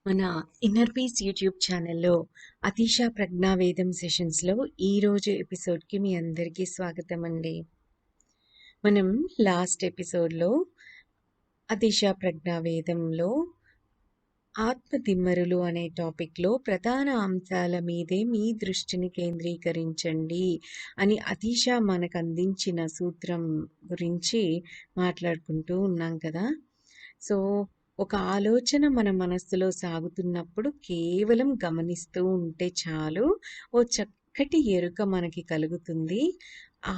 మన inner peace YouTube ఛానల్లో అతీష ప్రజ్ఞావేదం సెషన్స్లో ఈరోజు ఎపిసోడ్కి మీ అందరికీ స్వాగతం అండి. మనం లాస్ట్ ఎపిసోడ్లో అతీష ప్రజ్ఞావేదంలో ఆత్మతిమ్మరులు అనే టాపిక్లో ప్రధాన అంశాల మీదే మీ దృష్టిని కేంద్రీకరించండి అని అతీష మనకు అందించిన సూత్రం గురించి మాట్లాడుకుంటూ ఉన్నాం కదా. సో ఒక ఆలోచన మన మనస్సులో సాగుతున్నప్పుడు కేవలం గమనిస్తూ ఉంటే చాలు, ఓ చక్కటి ఎరుక మనకి కలుగుతుంది.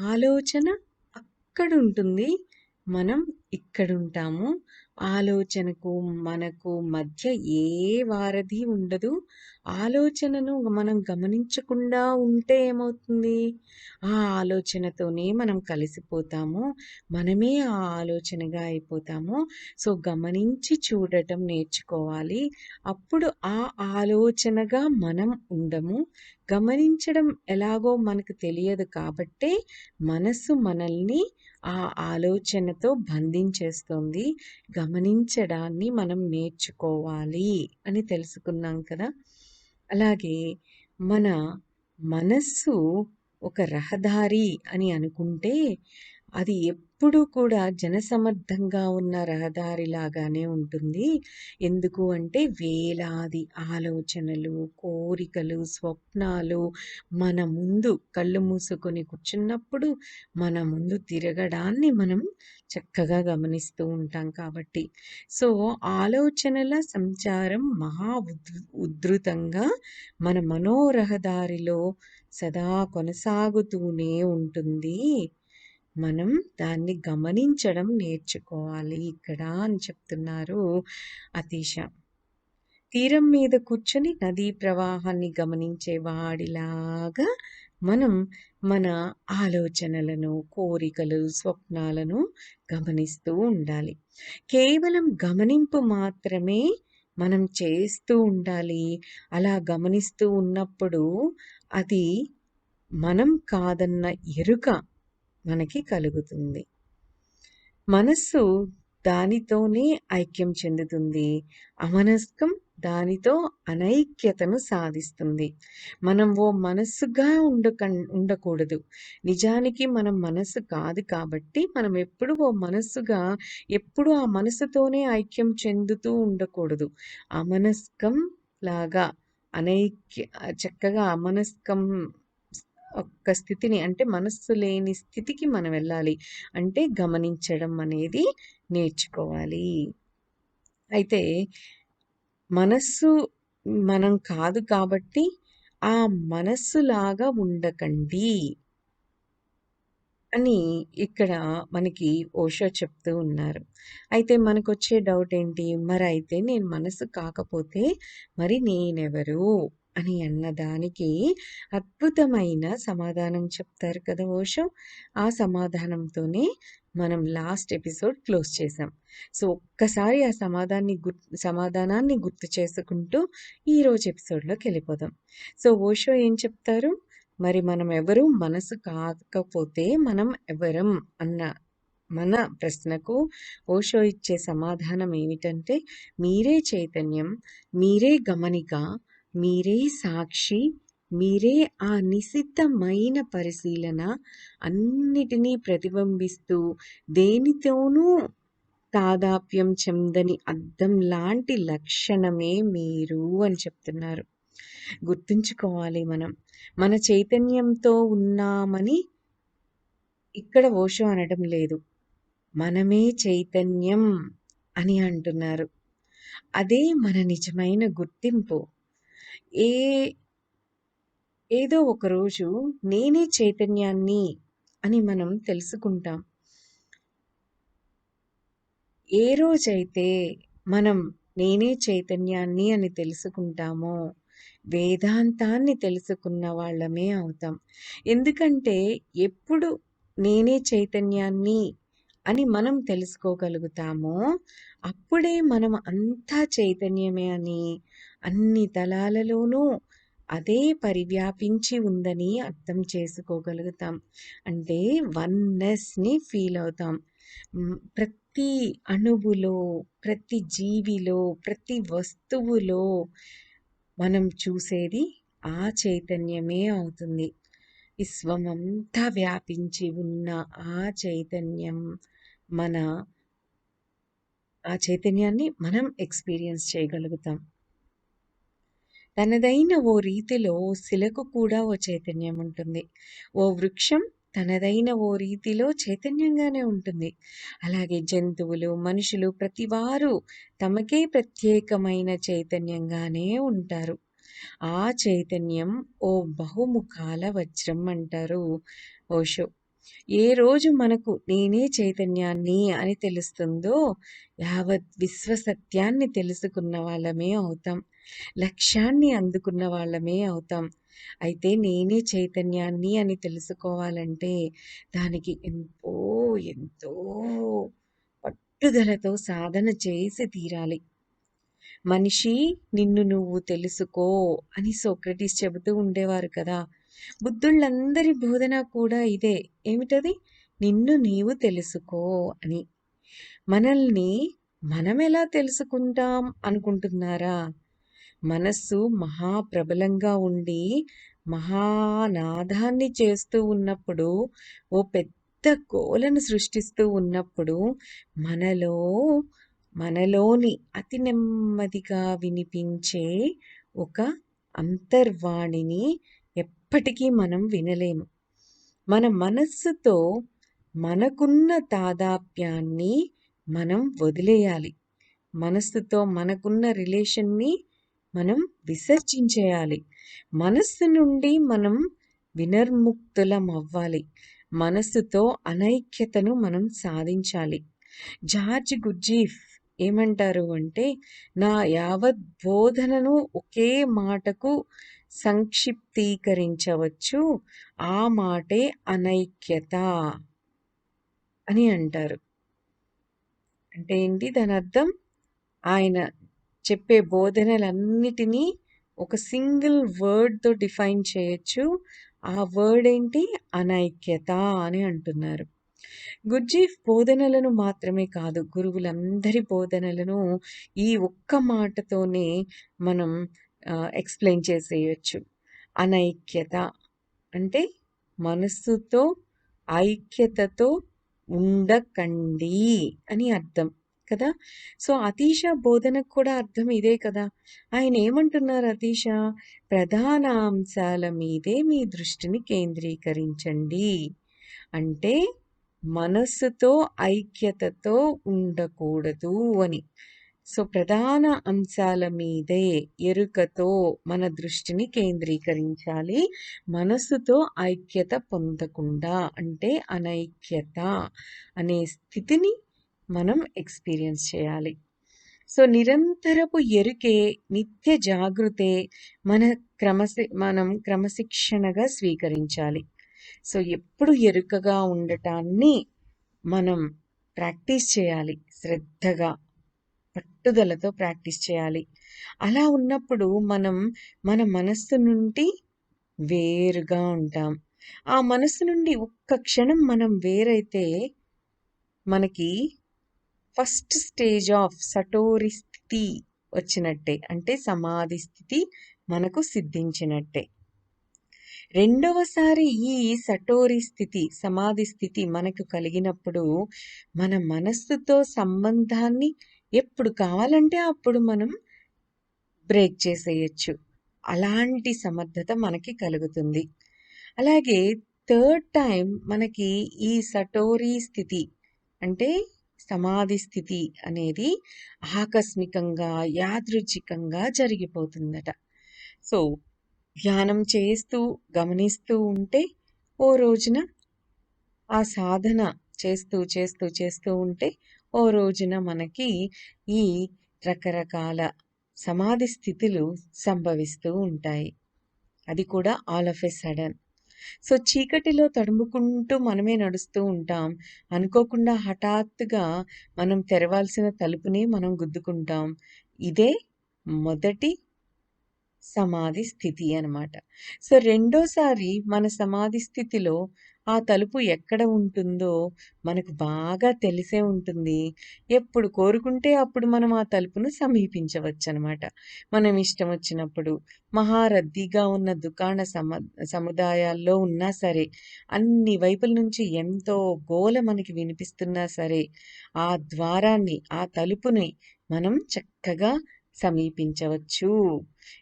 ఆలోచన అక్కడుంటుంది, మనం ఇక్కడుంటాము. ఆలోచనకు మనకు మధ్య ఏ వారధి ఉండదు. ఆలోచనను మనం గమనించకుండా ఉంటే ఏమవుతుంది? ఆ ఆలోచనతోనే మనం కలిసిపోతాము, మనమే ఆ ఆలోచనగా అయిపోతాము. సో గమనించి చూడటం నేర్చుకోవాలి. అప్పుడు ఆ ఆలోచనగా మనం ఉండము. గమనించడం ఎలాగో మనకు తెలియదు కాబట్టే మనసు మనల్ని ఆ ఆలోచనతో బంధించేస్తుంది. గమనించడాన్ని మనం నేర్చుకోవాలి అని తెలుసుకున్నాం కదా. అలాగే మన మనస్సు ఒక రహదారి అని అనుకుంటే అది ఎప్పుడూ కూడా జనసమర్థంగా ఉన్న రహదారి లాగానే ఉంటుంది. ఎందుకు అంటే వేలాది ఆలోచనలు, కోరికలు, స్వప్నాలు మన ముందు కళ్ళు మూసుకొని కూర్చున్నప్పుడు మన ముందు తిరగడాన్ని మనం చక్కగా గమనిస్తూ ఉంటాం కాబట్టి. సో ఆలోచనల సంచారం ఉధృతంగా మన మనోరహదారిలో సదా కొనసాగుతూనే ఉంటుంది. మనం దాన్ని గమనించడం నేర్చుకోవాలి ఇక్కడ అని చెప్తున్నారు అతీష. తీరం మీద కూర్చొని నదీ ప్రవాహాన్ని గమనించే వాడిలాగా మనం మన ఆలోచనలను, కోరికలు, స్వప్నాలను గమనిస్తూ ఉండాలి. కేవలం గమనింపు మాత్రమే మనం చేస్తూ ఉండాలి. అలా గమనిస్తూ ఉన్నప్పుడు అది మనం కాదన్న ఎరుక మనకి కలుగుతుంది. మనస్సు దానితోనే ఐక్యం చెందుతుంది, అమనస్కం దానితో అనైక్యతను సాధిస్తుంది. మనం ఓ మనస్సుగా ఉండకూడదు. నిజానికి మనం మనస్సు కాదు కాబట్టి మనం ఎప్పుడు ఓ మనస్సుగా, ఎప్పుడు ఆ మనసుతోనే ఐక్యం చెందుతూ ఉండకూడదు. అమనస్కం లాగా చక్కగా అమనస్కం ఒక్క స్థితిని, అంటే మనస్సు లేని స్థితికి మనం వెళ్ళాలి. అంటే గమనించడం అనేది నేర్చుకోవాలి. అయితే మనస్సు మనం కాదు కాబట్టి ఆ మనస్సులాగా ఉండకండి అని ఇక్కడ మనకి ఓషో చెప్తూ ఉన్నారు. అయితే మనకొచ్చే డౌట్ ఏంటి? మరైతే నేను మనసు కాకపోతే మరి నేనెవరు అని అన్నదానికి అద్భుతమైన సమాధానం చెప్తారు కదా ఓషో. ఆ సమాధానంతోనే మనం లాస్ట్ ఎపిసోడ్ క్లోజ్ చేసాం. సో ఒక్కసారి ఆ సమాధానాన్ని గుర్తు చేసుకుంటూ ఈరోజు ఎపిసోడ్లోకి వెళ్ళిపోదాం. సో ఓషో ఏం చెప్తారు? మరి మనం ఎవరు, మనసు కాకపోతే మనం ఎవరం అన్న మన ప్రశ్నకు ఓషో ఇచ్చే సమాధానం ఏమిటంటే, మీరే చైతన్యం, మీరే గమనిక, మీరే సాక్షి, మీరే ఆ నిశితమైన పరిశీలన, అన్నిటినీ ప్రతిబింబిస్తూ దేనితోనూ తాదాప్యం చెందని అద్దం లాంటి లక్షణమే మీరు అని చెప్తున్నారు. గుర్తుంచుకోవాలి మనం మన చైతన్యంతో ఉన్నామని ఇక్కడ ఓషో అనడం లేదు, మనమే చైతన్యం అని అంటున్నారు. అదే మన నిజమైన గుర్తింపు. ఏ ఏదో ఒక రోజు నేనే చైతన్యాన్ని అని మనం తెలుసుకుంటాం. ఏ రోజైతే మనం నేనే చైతన్యాన్ని అని తెలుసుకుంటామో వేదాంతాన్ని తెలుసుకున్న వాళ్ళమే అవుతాం. ఎందుకంటే ఎప్పుడు నేనే చైతన్యాన్ని అని మనం తెలుసుకోగలుగుతామో అప్పుడే మనం అంతా చైతన్యమే అని, అన్ని తలాలలోనూ అదే పరివ్యాపించి ఉందని అర్థం చేసుకోగలుగుతాం. అంటే వన్నెస్ని ఫీల్ అవుతాం. ప్రతి అణువులో, ప్రతి జీవిలో, ప్రతి వస్తువులో మనం చూసేది ఆ చైతన్యమే అవుతుంది. విశ్వమంతా వ్యాపించి ఉన్న ఆ చైతన్యం మన ఆ చైతన్యాన్ని మనం ఎక్స్‌పీరియన్స్ చేయగలుగుతాం. తనదైన ఓ రీతిలో శిలకు కూడా ఓ చైతన్యం ఉంటుంది. ఓ వృక్షం తనదైన ఓ రీతిలో చైతన్యంగానే ఉంటుంది. అలాగే జంతువులు, మనుషులు ప్రతివారు తమకే ప్రత్యేకమైన చైతన్యంగానే ఉంటారు. ఆ చైతన్యం ఓ బహుముఖాల వజ్రం అంటారు ఓషో. ఏ రోజు మనకు నేనే చైతన్యాన్ని అని తెలుస్తుందో, యావత్ విశ్వ సత్యాన్ని తెలుసుకున్న వాళ్ళమే అవుతాం. లక్ష్యాన్ని అందుకున్న వాళ్ళమే అవుతాం. అయితే నేనే చైతన్యాన్ని అని తెలుసుకోవాలంటే దానికి ఎంతో పట్టుదలతో సాధన చేసి తీరాలి. మనిషి నిన్ను నువ్వు తెలుసుకో అని సోక్రటీస్ చెబుతూ ఉండేవారు కదా! బుద్ధుళ్ళందరి బోధన కూడా ఇదే. ఏమిటది? నిన్ను నీవు తెలుసుకో అని. మనల్ని మనమెలా తెలుసుకుంటాం అనుకుంటున్నారా? మనస్సు మహాప్రబలంగా ఉండి మహానాదాన్ని చేస్తూ ఉన్నప్పుడు, ఓ పెద్ద గోలను సృష్టిస్తూ ఉన్నప్పుడు మనలో మనలోని అతి నెమ్మదిగా వినిపించే ఒక అంతర్వాణిని ఎప్పటికీ మనం వినలేము. మన మనస్సుతో మనకున్న తాదాప్యాన్ని మనం వదిలేయాలి. మనస్సుతో మనకున్న రిలేషన్‌ని మనం విసర్జించేయాలి. మనస్సు నుండి మనం వినిర్ముక్తులమవ్వాలి. మనస్సుతో అనైక్యతను మనం సాధించాలి. జార్జ్ గుర్జీఫ్ ఏమంటారు అంటే, నా యావత్ బోధనను ఒకే మాటకు సంక్షిప్తీకరించవచ్చు. ఆ మాటే అనైక్యత అని అంటారు. అంటే ఏంటి దానర్థం? ఆయన చెప్పే బోధనలన్నిటినీ ఒక సింగిల్ వర్డ్‌తో డిఫైన్ చేయొచ్చు. ఆ వర్డ్ ఏంటి? అనైక్యత అని అంటున్నారు. గుర్జీఫ్ బోధనలను మాత్రమే కాదు, గురువులందరి బోధనలను ఈ ఒక్క మాటతోనే మనం ఎక్స్‌ప్లెయిన్ చేసేయొచ్చు. అనైక్యత అంటే మనస్సుతో ఐక్యతతో ఉండకండి అని అర్థం కదా! సో, అతీష బోధనకు కూడా అర్థం ఇదే కదా! ఆయన ఏమంటున్నారు అతీష? ప్రధాన అంశాల మీదే మీ దృష్టిని కేంద్రీకరించండి. అంటే మనస్సుతో ఐక్యతతో ఉండకూడదు అని. సో, ప్రధాన అంశాల మీదే ఎరుకతో మన దృష్టిని కేంద్రీకరించాలి. మనస్సుతో ఐక్యత పొందకుండా అంటే అనైక్యత అనే స్థితిని మనం ఎక్స్‌పీరియన్స్ చేయాలి. సో, నిరంతరపు ఎరుకే, నిత్య జాగృతే మనం క్రమశిక్షణగా స్వీకరించాలి. సో, ఎప్పుడు ఎరుకగా ఉండటాన్ని మనం ప్రాక్టీస్ చేయాలి. శ్రద్ధగా, పట్టుదలతో ప్రాక్టీస్ చేయాలి. అలా ఉన్నప్పుడు మనం మన మనస్సు నుండి వేరుగా ఉంటాం. ఆ మనస్సు నుండి ఒక్క క్షణం మనం వేరైతే మనకి ఫస్ట్ స్టేజ్ ఆఫ్ సటోరి స్థితి వచ్చినట్టే. అంటే సమాధి స్థితి మనకు సిద్ధించినట్టే. రెండవసారి ఈ సటోరి స్థితి, సమాధి స్థితి మనకు కలిగినప్పుడు మన మనస్సుతో సంబంధాన్ని ఎప్పుడు కావాలంటే అప్పుడు మనం బ్రేక్ చేసేయొచ్చు. అలాంటి సమర్థత మనకి కలుగుతుంది. అలాగే థర్డ్ టైమ్ మనకి ఈ సటోరి స్థితి అంటే సమాధి స్థితి అనేది ఆకస్మికంగా, యాదృచ్ఛికంగా జరిగిపోతుందట. సో, ధ్యానం చేస్తూ, గమనిస్తూ ఉంటే ఓ రోజున ఆ సాధన చేస్తూ ఉంటే ఓ రోజున మనకి ఈ రకరకాల సమాధి స్థితులు సంభవిస్తూ ఉంటాయి. అది కూడా all of a sudden. So, చీకటిలో తడుముకుంటూ మనమే నడుస్తూ ఉంటాం. అనుకోకుండా హఠాత్తుగా మనం తెరవాల్సిన తలుపుని మనం గుద్దుకుంటాం. ఇదే మొదటి సమాధి స్థితి అన్నమాట. సో, రెండోసారి మన సమాధి స్థితిలో ఆ తలుపు ఎక్కడ ఉంటుందో మనకు బాగా తెలిసే ఉంటుంది. ఎప్పుడు కోరుకుంటే అప్పుడు మనం ఆ తలుపును సమీపించవచ్చనమాట. మనం ఇష్టం వచ్చినప్పుడు. మహా రద్దీగా ఉన్న దుకాణ సముదాయాల్లో ఉన్నా సరే, అన్ని వైపుల నుంచి ఎంతో గోల మనకి వినిపిస్తున్నా సరే, ఆ ద్వారాన్ని, ఆ తలుపుని మనం చక్కగా సమీపించవచ్చు.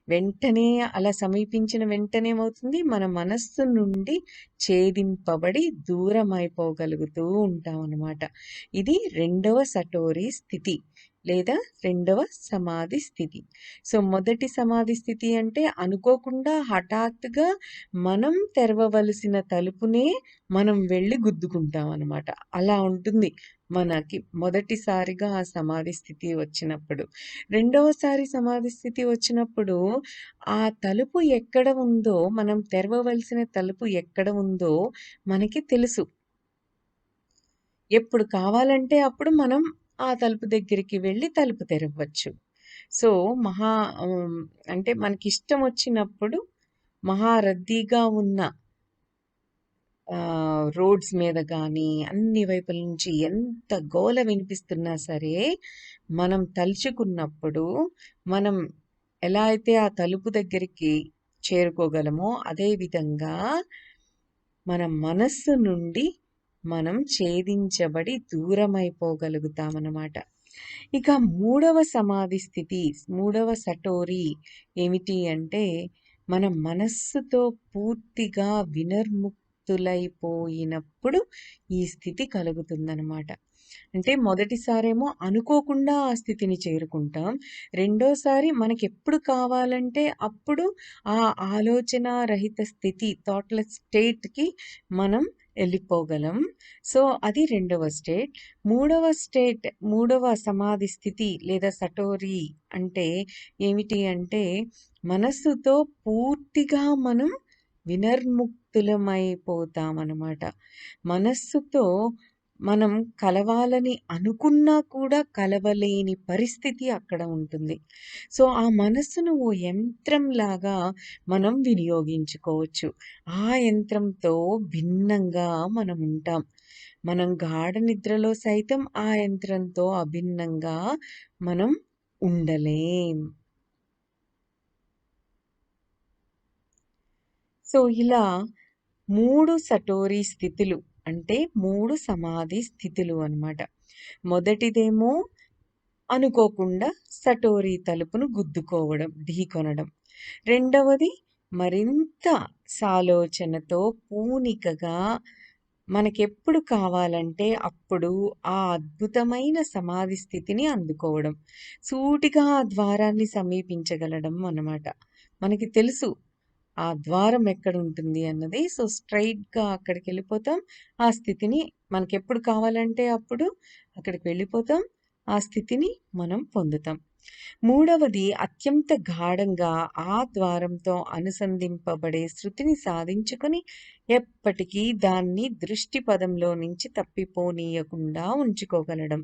వెంటనే అలా సమీపించిన వెంటనే ఏమవుతుంది? మన మనస్సు నుండి ఛేదింపబడి దూరమైపోగలుగుతూ ఉంటామనమాట. ఇది రెండవ సటోరీ స్థితి లేదా రెండవ సమాధి స్థితి. సో, మొదటి సమాధి స్థితి అంటే అనుకోకుండా హఠాత్తుగా మనం తెరవవలసిన తలుపునే మనం వెళ్లి గుద్దుకుంటామనమాట. అలా ఉంటుంది మనకి మొదటిసారిగా ఆ సమాధి స్థితి వచ్చినప్పుడు. రెండవసారి సమాధి స్థితి వచ్చినప్పుడు ఆ తలుపు ఎక్కడ ఉందో, మనం తెరవవలసిన తలుపు ఎక్కడ ఉందో మనకి తెలుసు. ఎప్పుడు కావాలంటే అప్పుడు మనం ఆ తలుపు దగ్గరికి వెళ్లి తలుపు తెరవచ్చు. సో, ఆహ్, అంటే మనకిష్టమొచ్చినప్పుడు మహా రద్దీగా ఉన్న రోడ్స్ మీద గానీ, అన్ని వైపుల నుంచి ఎంత గోల వినిపిస్తున్నా సరే, మనం తలుచుకున్నప్పుడు, మనం ఎలా అయితే ఆ తలుపు దగ్గరికి చేరుకోగలమో, అదే విధంగా మన మనస్సు నుండి మనం ఛేదించబడి దూరమైపోగలుగుతామనమాట. ఇక మూడవ సమాధి స్థితి, మూడవ సటోరీ ఏమిటి అంటే, మన మనస్సుతో పూర్తిగా వినర్ముక్తులైపోయినప్పుడు ఈ స్థితి కలుగుతుందనమాట. అంటే మొదటిసారేమో అనుకోకుండా ఆ స్థితిని చేరుకుంటాం. రెండోసారి మనకెప్పుడు కావాలంటే అప్పుడు ఆ ఆలోచన రహిత స్థితి, థాట్‌లెస్ స్టేట్‌కి మనం ఎళ్ళిపోగలం. సో, అది రెండవ స్టేట్. మూడవ సమాధి స్థితి లేదా సటోరీ అంటే ఏమిటి అంటే, మనస్సుతో పూర్తిగా మనం వినర్ముక్తులమైపోతామనమాట. మనస్సుతో మనం కలవాలని అనుకున్నా కూడా కలవలేని పరిస్థితి అక్కడ ఉంటుంది. సో, ఆ మనస్సును ఓ యంత్రంలాగా మనం వినియోగించుకోవచ్చు. ఆ యంత్రంతో భిన్నంగా మనముంటాం. మనం గాఢ నిద్రలో సైతం ఆ యంత్రంతో అభిన్నంగా మనం ఉండలేం. సో, ఇలా 3 సటోరీ స్థితులు అంటే 3 సమాధి స్థితులు అన్నమాట. మొదటిదేమో అనుకోకుండా సటోరీ తలుపును గుద్దుకోవడం, ఢీకొనడం. రెండవది మరింత సాలోచనతో పూనికగా మనకెప్పుడు కావాలంటే అప్పుడు ఆ అద్భుతమైన సమాధి స్థితిని అందుకోవడం. సూటిగా ఆ ద్వారాన్ని సమీపించగలడం అన్నమాట. మనకి తెలుసు ఆ ద్వారం ఎక్కడుంటుంది అన్నది. సో, స్ట్రెయిట్‌గా అక్కడికెళ్ళిపోతాం. ఆ స్థితిని మనకెప్పుడు కావాలంటే అప్పుడు అక్కడికి వెళ్ళిపోతాం. ఆ స్థితిని మనం పొందుతాం. మూడవది అత్యంత గాఢంగా ఆ ద్వారంతో అనుసంధింపబడే శృతిని సాధించుకొని ఎప్పటికీ దాన్ని దృష్టి పదంలో నుంచి తప్పిపోనీయకుండా ఉంచుకోగలడం.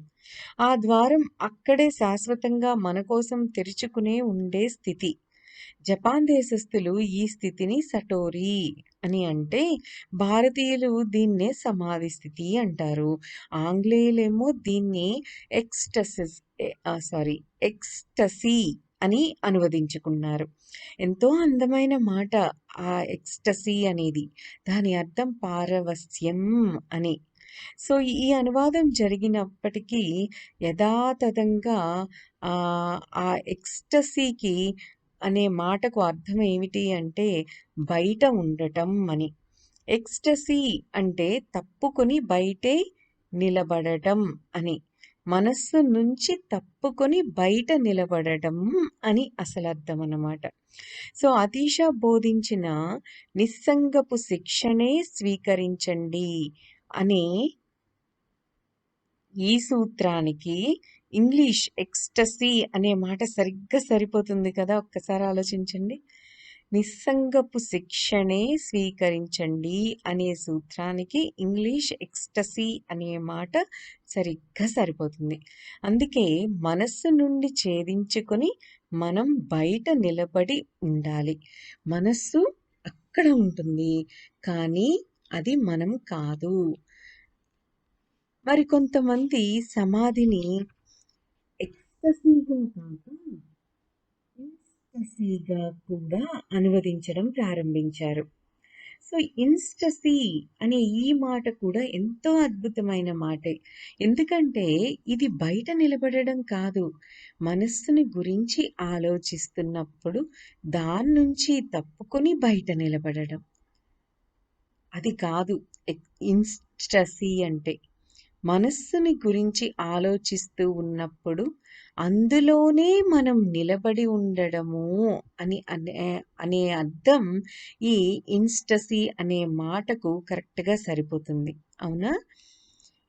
ఆ ద్వారం అక్కడే శాశ్వతంగా మన కోసం తెరుచుకునే ఉండే స్థితి. జపాన్ దేశస్థులు ఈ స్థితిని సటోరీ అని అంటే, భారతీయులు దీన్నే సమాధి స్థితి అంటారు. ఆంగ్లేయులేమో దీన్ని ఎక్స్‌టసిస్ సారీ ఎక్స్‌టసీ అని అనువదించుకున్నారు. ఎంతో అందమైన మాట ఆ ఎక్స్‌టసీ అనేది. దాని అర్థం పారవస్యం అని. సో, ఈ అనువాదం జరిగినప్పటికీ యథాతథంగా ఆ ఎక్స్‌టసీకి అనే మాటకు అర్థం ఏమిటి అంటే బయట ఉండటం అని. ఎక్స్‌టసీ అంటే తప్పుకొని బయటే నిలబడటం అని. మనస్సు నుంచి తప్పుకొని బయట నిలబడటం అని అసలర్థమనమాట. సో, అతీష బోధించిన నిస్సంగపు శిక్షణే స్వీకరించండి అనే ఈ సూత్రానికి ఇంగ్లీష్ ఎక్స్‌టసీ అనే మాట సరిగ్గా సరిపోతుంది కదా! ఒక్కసారి ఆలోచించండి. నిస్సంగపు శిక్షణే స్వీకరించండి అనే సూత్రానికి ఇంగ్లీష్ ఎక్స్‌టసీ అనే మాట సరిగ్గా సరిపోతుంది. అందుకే మనస్సు నుండి ఛేదించుకొని మనం బయట నిలబడి ఉండాలి. మనస్సు అక్కడ ఉంటుంది. కానీ అది మనం కాదు. మరి కొంతమంది సమాధిని ఎక్స్టసీగా కాక ఇన్స్టసీగా కూడా అనువదించడం ప్రారంభించారు. సో, ఇన్స్టసీ అనే ఈ మాట కూడా ఎంతో అద్భుతమైన మాటే. ఎందుకంటే ఇది బయట నిలబడడం కాదు. మనస్సుని గురించి ఆలోచిస్తున్నప్పుడు దాన్నుంచి తప్పుకొని బయట నిలబడడం. అది కాదు ఇన్స్టసీ అంటే. మనస్సుని గురించి ఆలోచిస్తూ ఉన్నప్పుడు అందులోనే మనం నిలబడి ఉండడము అని అనే అర్థం ఈ ఇన్స్టసీ అనే మాటకు కరెక్ట్‌గా సరిపోతుంది. అవునా?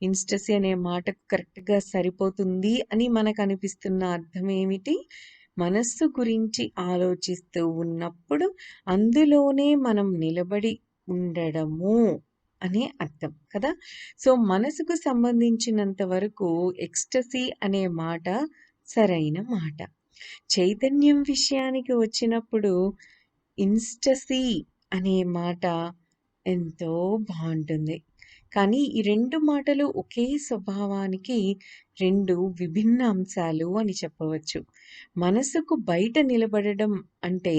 ఇన్స్టసీ అనే మాటకు కరెక్ట్‌గా సరిపోతుంది అని మనకనిపిస్తున్న అర్థం ఏమిటి? మనస్సు గురించి ఆలోచిస్తూ ఉన్నప్పుడు అందులోనే మనం నిలబడి ఉండడము అనే అర్థం కదా! సో, మనసుకు సంబంధించినంత వరకు ఎక్స్టసీ అనే మాట సరైన మాట. చైతన్యం విషయానికి వచ్చినప్పుడు ఇన్స్టసీ అనే మాట ఎంతో బావుంటుంది. కానీ ఈ 2 మాటలు ఒకే స్వభావానికి 2 విభిన్న అంశాలు అని చెప్పవచ్చు. మనసుకు బయట నిలబడడం అంటే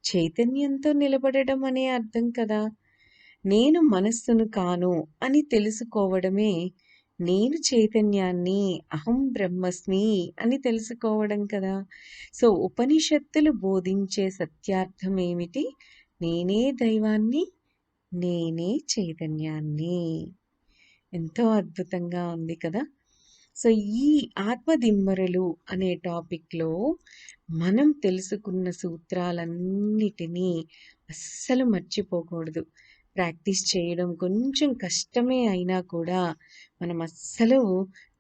చైతన్యంతో నిలబడడం అనే అర్థం కదా! నేను మనస్సును కాను అని తెలుసుకోవడమే నేను చైతన్యాన్ని, అహం బ్రహ్మస్మి అని తెలుసుకోవడం కదా! సో, ఉపనిషత్తులు బోధించే సత్యార్థం ఏమిటి? నేనే దైవాన్ని, నేనే చైతన్యాన్ని. ఎంతో అద్భుతంగా ఉంది కదా! సో, ఈ ఆత్మదిమ్మరులు అనే టాపిక్‌లో మనం తెలుసుకున్న సూత్రాలన్నిటినీ అస్సలు మర్చిపోకూడదు. ప్రాక్టీస్ చేయడం కొంచెం కష్టమే అయినా కూడా మనం అస్సలు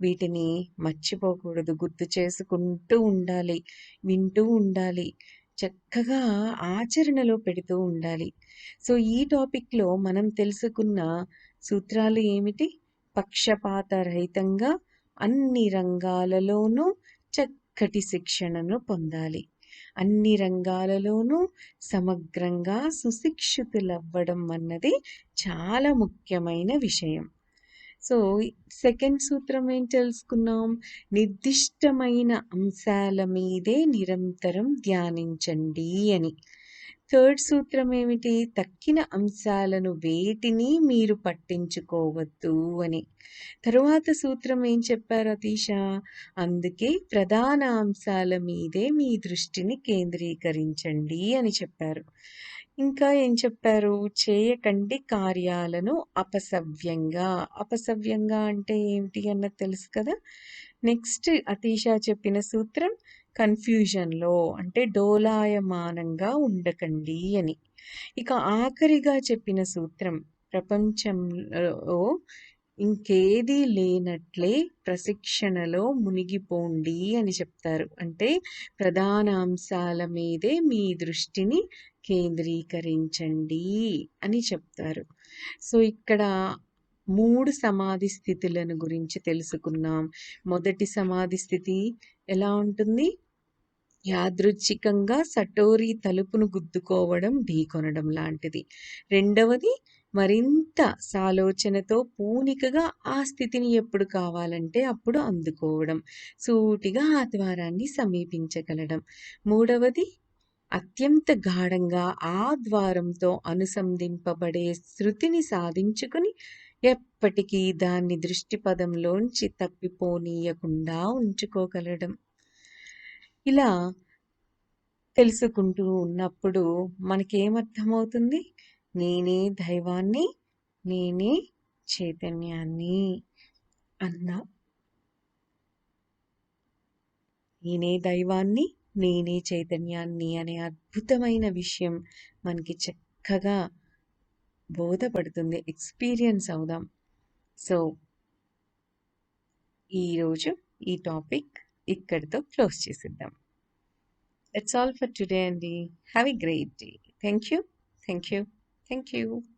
వీటిని మర్చిపోకూడదు. గుర్తు చేసుకుంటూ ఉండాలి. వింటూ ఉండాలి. చక్కగా ఆచరణలో పెడుతూ ఉండాలి. సో, ఈ టాపిక్‌లో మనం తెలుసుకున్న సూత్రాలు ఏమిటి? పక్షపాతరహితంగా అన్ని రంగాలలోనూ చక్కటి శిక్షణను పొందాలి. అన్ని రంగాలలోనూ సమగ్రంగా సుశిక్షితులవ్వడం అన్నది చాలా ముఖ్యమైన విషయం. సో, సెకండ్ సూత్రం ఏం తెలుసుకున్నాం? నిర్దిష్టమైన అంశాల మీదే నిరంతరం ధ్యానించండి అని. థర్డ్ సూత్రం ఏమిటి? తక్కిన అంశాలను వేటిని మీరు పట్టించుకోవద్దు అని. తరువాత సూత్రం ఏం చెప్పారు అతీష? అందుకే ప్రధాన అంశాల మీదే మీ దృష్టిని కేంద్రీకరించండి అని చెప్పారు. ఇంకా ఏం చెప్పారు? చేయకండి కార్యాలను అపసవ్యంగా. అపసవ్యంగా అంటే ఏమిటి అన్నది తెలుసు కదా! నెక్స్ట్ అతీష చెప్పిన సూత్రం కన్‌ఫ్యూజన్‌లో అంటే డోలాయమానంగా ఉండకండి అని. ఇక ఆఖరిగా చెప్పిన సూత్రం ప్రపంచంలో ఇంకేదీ లేనట్లే ప్రశిక్షణలో మునిగిపోండి అని చెప్తారు. అంటే ప్రధాన అంశాల మీదే మీ దృష్టిని కేంద్రీకరించండి అని చెప్తారు. సో, ఇక్కడ 3 సమాధి స్థితులను గురించి తెలుసుకున్నాం. మొదటి సమాధి స్థితి ఎలా ఉంటుంది? యాదృచ్ఛికంగా సటోరీ తలుపును గుద్దుకోవడం, ఢీకొనడం లాంటిది. రెండవది మరింత సాలోచనతో పూనికగా ఆ స్థితిని ఎప్పుడు కావాలంటే అప్పుడు అందుకోవడం. సూటిగా ఆ ద్వారాన్ని సమీపించగలడం. మూడవది అత్యంత గాఢంగా ఆ ద్వారంతో అనుసంధింపబడే శృతిని సాధించుకుని ఎప్పటికీ దాన్ని దృష్టిపథంలోంచి తప్పిపోనీయకుండా ఉంచుకోగలడం. ఇలా తెలుసుకుంటూ ఉన్నప్పుడు మనకేమర్థమవుతుంది? నేనే దైవాన్ని, నేనే చైతన్యాన్ని అన్న నేనే దైవాన్ని, నేనే చైతన్యాన్ని అనే అద్భుతమైన విషయం మనకి చక్కగా బోధపడుతుంది. ఎక్స్‌పీరియన్స్ అవుదాం. సో, ఈరోజు ఈ టాపిక్ ఇక్కడితో క్లోజ్ చేసేద్దాం. That's all for today, Andy. Have a great day. Thank you. Thank you. Thank you.